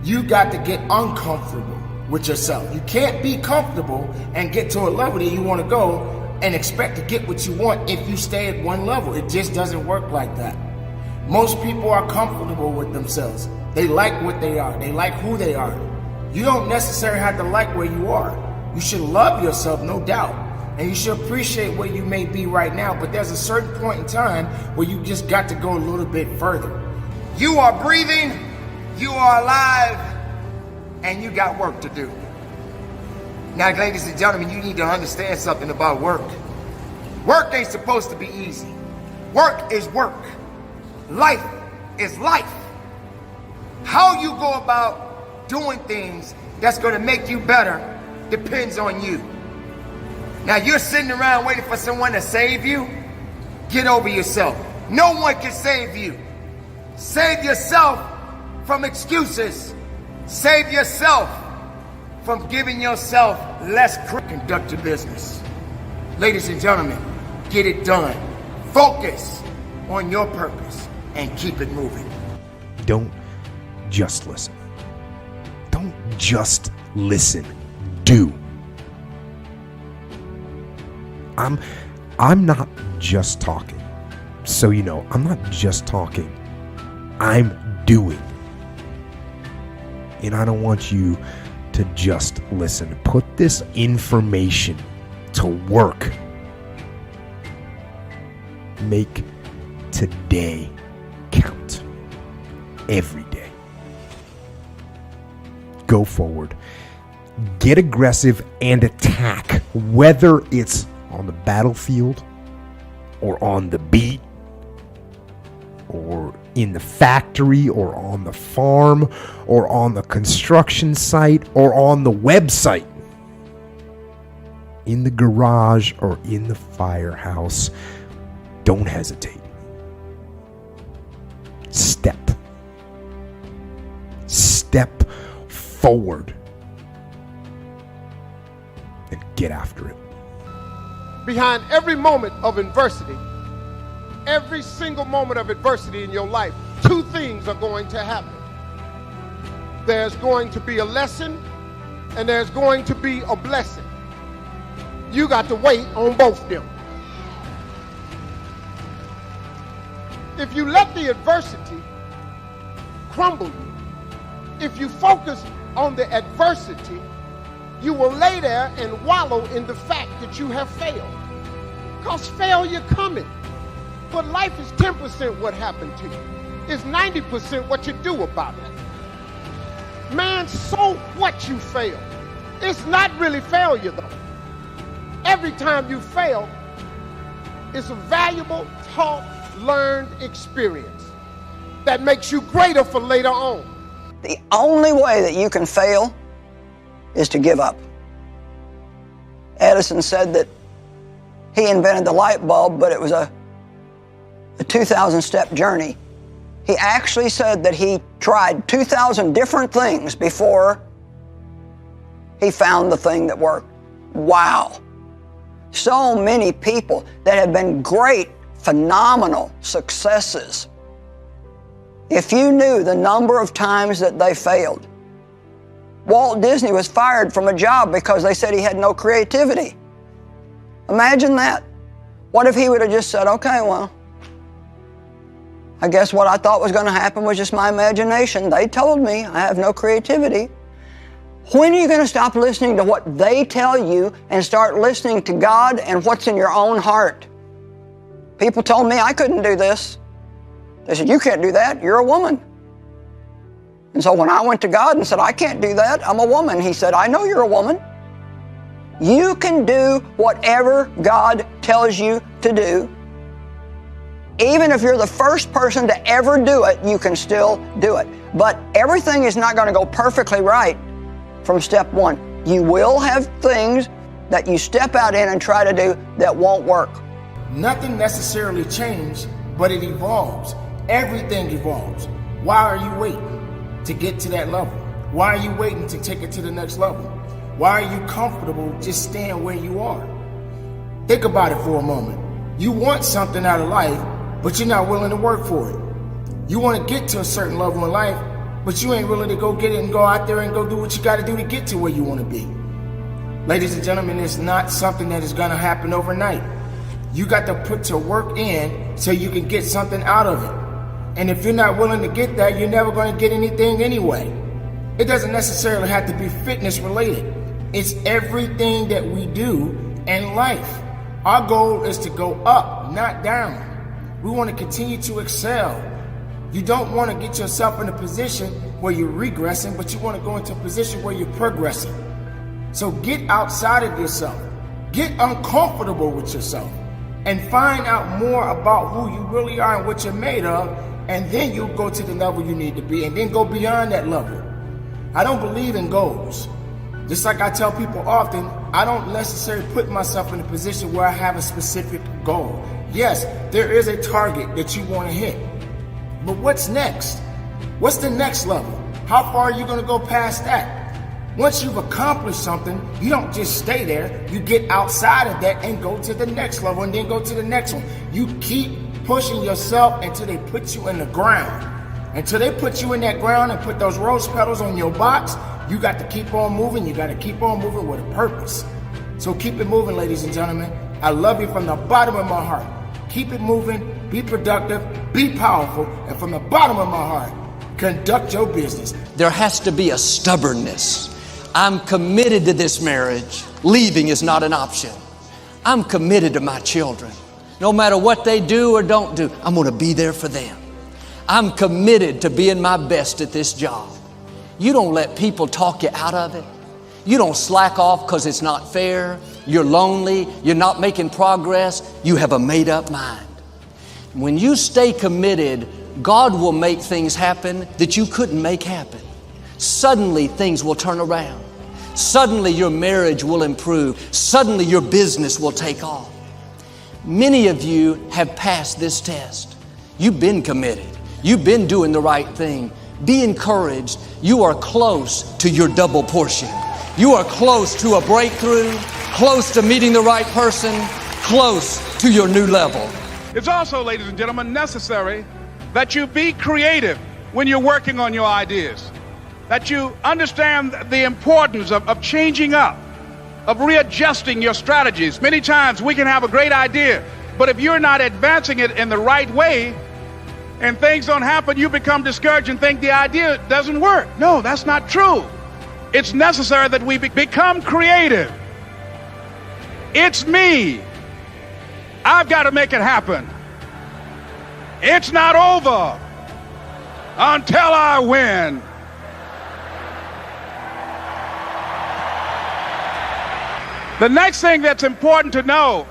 You got to get uncomfortable with yourself. You can't be comfortable and get to a level that you want to go and expect to get what you want if you stay at one level. It just doesn't work like that. Most people are comfortable with themselves. They like what they are. They like who they are. You don't necessarily have to like where you are. You should love yourself, no doubt. And you should appreciate where you may be right now. But there's a certain point in time where you just got to go a little bit further. You are breathing, you are alive, and you got work to do. Now, ladies and gentlemen, you need to understand something about work. Work ain't supposed to be easy. Work is work. Life is life. How you go about doing things that's going to make you better depends on you. Now, you're sitting around waiting for someone to save you. Get over yourself. No one can save you. Save yourself from excuses. Save yourself from giving yourself less credit. Conduct your business. Ladies and gentlemen, get it done. Focus on your purpose and keep it moving. Don't just listen. Don't just listen. Do. I'm not just talking. So you know, I'm not just talking. I'm doing. And I don't want you to just listen. Put this information to work. Make today count. Every day. Go forward. Get aggressive and attack, whether it's on the battlefield or on the beat or in the factory or on the farm or on the construction site or on the website, in the garage or in the firehouse. Don't hesitate. Step forward and get after it. Behind every moment of adversity, every single moment of adversity in your life, two things are going to happen. There's going to be a lesson and there's going to be a blessing. You got to wait on both of them. If you let the adversity crumble you, if you focus on the adversity, you will lay there and wallow in the fact that you have failed. Because failure coming. But life is 10% what happened to you. It's 90% what you do about it. Man, so what you fail. It's not really failure though. Every time you fail, it's a valuable, taught, learned experience that makes you greater for later on. The only way that you can fail is to give up. Edison said that he invented the light bulb, but it was a 2,000-step journey. He actually said that he tried 2,000 different things before he found the thing that worked. Wow. So many people that have been great, phenomenal successes. If you knew the number of times that they failed. Walt Disney was fired from a job because they said he had no creativity. Imagine that. What if he would have just said, okay, well, I guess what I thought was going to happen was just my imagination. They told me I have no creativity. When are you going to stop listening to what they tell you and start listening to God and what's in your own heart? People told me I couldn't do this. They said, you can't do that. You're a woman. And so when I went to God and said, I can't do that, I'm a woman, He said, I know you're a woman. You can do whatever God tells you to do. Even if you're the first person to ever do it, you can still do it. But everything is not going to go perfectly right from step one. You will have things that you step out in and try to do that won't work. Nothing necessarily changed, but it evolves. Everything evolves. Why are you waiting to get to that level? Why are you waiting to take it to the next level? Why are you comfortable just staying where you are? Think about it for a moment. You want something out of life, but you're not willing to work for it. You want to get to a certain level in life, but you ain't willing to go get it and go out there and go do what you got to do to get to where you want to be. Ladies and gentlemen, it's not something that is going to happen overnight. You got to put your work in so you can get something out of it. And if you're not willing to get that, you're never going to get anything anyway. It doesn't necessarily have to be fitness related. It's everything that we do in life. Our goal is to go up, not down. We want to continue to excel. You don't want to get yourself in a position where you're regressing, but you want to go into a position where you're progressing. So get outside of yourself. Get uncomfortable with yourself and find out more about who you really are and what you're made of, and then you'll go to the level you need to be and then go beyond that level. I don't believe in goals. Just like I tell people often, I don't necessarily put myself in a position where I have a specific goal. Yes, there is a target that you want to hit. But what's next? What's the next level? How far are you going to go past that? Once you've accomplished something, you don't just stay there. You get outside of that and go to the next level and then go to the next one. You keep pushing yourself until they put you in the ground. Until they put you in that ground and put those rose petals on your box, you got to keep on moving. You got to keep on moving with a purpose. So keep it moving, ladies and gentlemen. I love you from the bottom of my heart. Keep it moving, be productive, be powerful, and from the bottom of my heart, conduct your business. There has to be a stubbornness. I'm committed to this marriage. Leaving is not an option. I'm committed to my children. No matter what they do or don't do, I'm going to be there for them. I'm committed to being my best at this job. You don't let people talk you out of it. You don't slack off because it's not fair. You're lonely. You're not making progress. You have a made-up mind. When you stay committed, God will make things happen that you couldn't make happen. Suddenly, things will turn around. Suddenly, your marriage will improve. Suddenly, your business will take off. Many of you have passed this test. You've been committed. You've been doing the right thing. Be encouraged. You are close to your double portion. You are close to a breakthrough, close to meeting the right person, close to your new level. It's also, ladies and gentlemen, necessary that you be creative when you're working on your ideas, that you understand the importance of changing up, of readjusting your strategies. Many times we can have a great idea, but if you're not advancing it in the right way and things don't happen, you become discouraged and think the idea doesn't work. No, that's not true. It's necessary that we become creative. It's me. I've got to make it happen. It's not over until I win. The next thing that's important to know,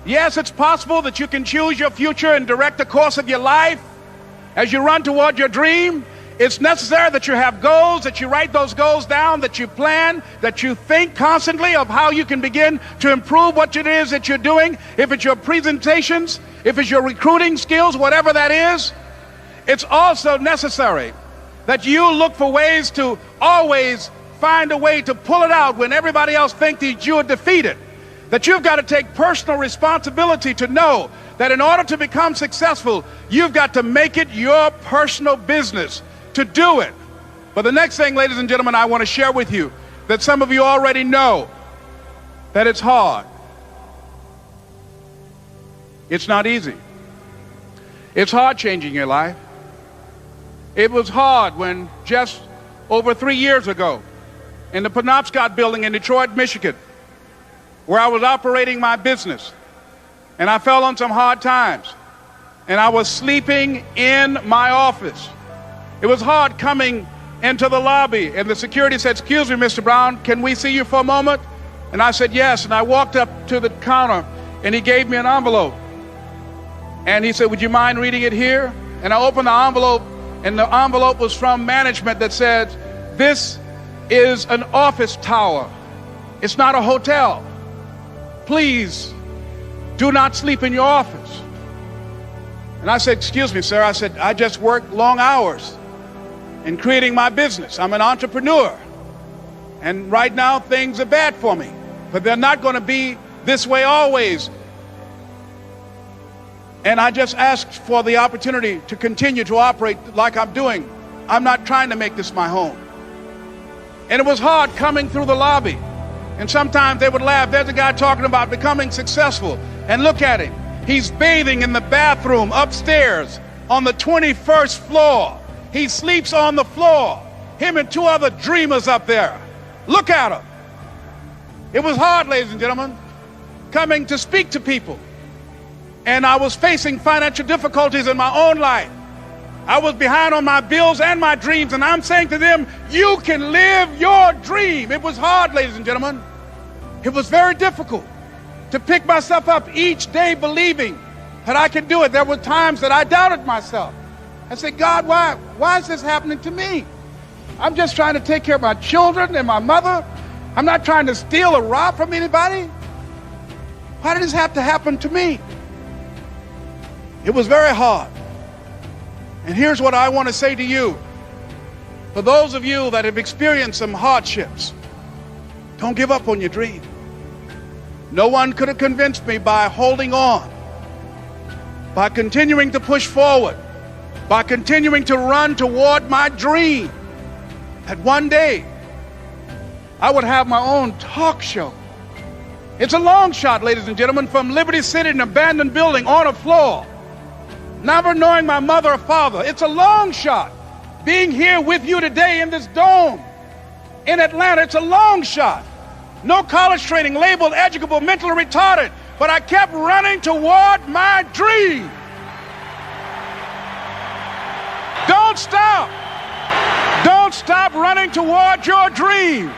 yes, it's possible that you can choose your future and direct the course of your life as you run toward your dream. It's necessary that you have goals, that you write those goals down, that you plan, that you think constantly of how you can begin to improve what it is that you're doing. If it's your presentations, if it's your recruiting skills, whatever that is, it's also necessary that you look for ways to always find a way to pull it out when everybody else thinks that you are defeated. That you've got to take personal responsibility to know that in order to become successful, you've got to make it your personal business to do it. But the next thing, ladies and gentlemen, I want to share with you that some of you already know that it's hard. It's not easy. It's hard changing your life. It was hard when just over 3 years ago in the Penobscot building in Detroit, Michigan, where I was operating my business, and I fell on some hard times, and I was sleeping in my office. It was hard coming into the lobby, and the security said, "Excuse me, Mr. Brown, can we see you for a moment?" And I said, "Yes." And I walked up to the counter, and he gave me an envelope. And he said, "Would you mind reading it here?" And I opened the envelope, and the envelope was from management that said, "This is an office tower. It's not a hotel. Please do not sleep in your office." And I said, "Excuse me, sir." I said, "I just work long hours in creating my business. I'm an entrepreneur. And right now things are bad for me, but they're not going to be this way always. And I just asked for the opportunity to continue to operate like I'm doing. I'm not trying to make this my home. And it was hard coming through the lobby. And sometimes they would laugh. There's a guy talking about becoming successful. And look at him. He's bathing in the bathroom upstairs on the 21st floor. He sleeps on the floor. Him and 2 other dreamers up there. Look at him. It was hard, ladies and gentlemen, coming to speak to people. And I was facing financial difficulties in my own life. I was behind on my bills and my dreams, and I'm saying to them, you can live your dream. It was hard, ladies and gentlemen. It was very difficult to pick myself up each day believing that I could do it. There were times that I doubted myself. I said, God, why is this happening to me? I'm just trying to take care of my children and my mother. I'm not trying to steal or rob from anybody. Why did this have to happen to me? It was very hard. And here's what I want to say to you. For those of you that have experienced some hardships, don't give up on your dream. No one could have convinced me by holding on, by continuing to push forward, by continuing to run toward my dream, that one day I would have my own talk show. It's a long shot, ladies and gentlemen, from Liberty City, an abandoned building on a floor, never knowing my mother or father. It's a long shot. Being here with you today in this dome in Atlanta, it's a long shot. No college training, labeled educable, mentally retarded, but I kept running toward my dream. Don't stop. Don't stop running toward your dream.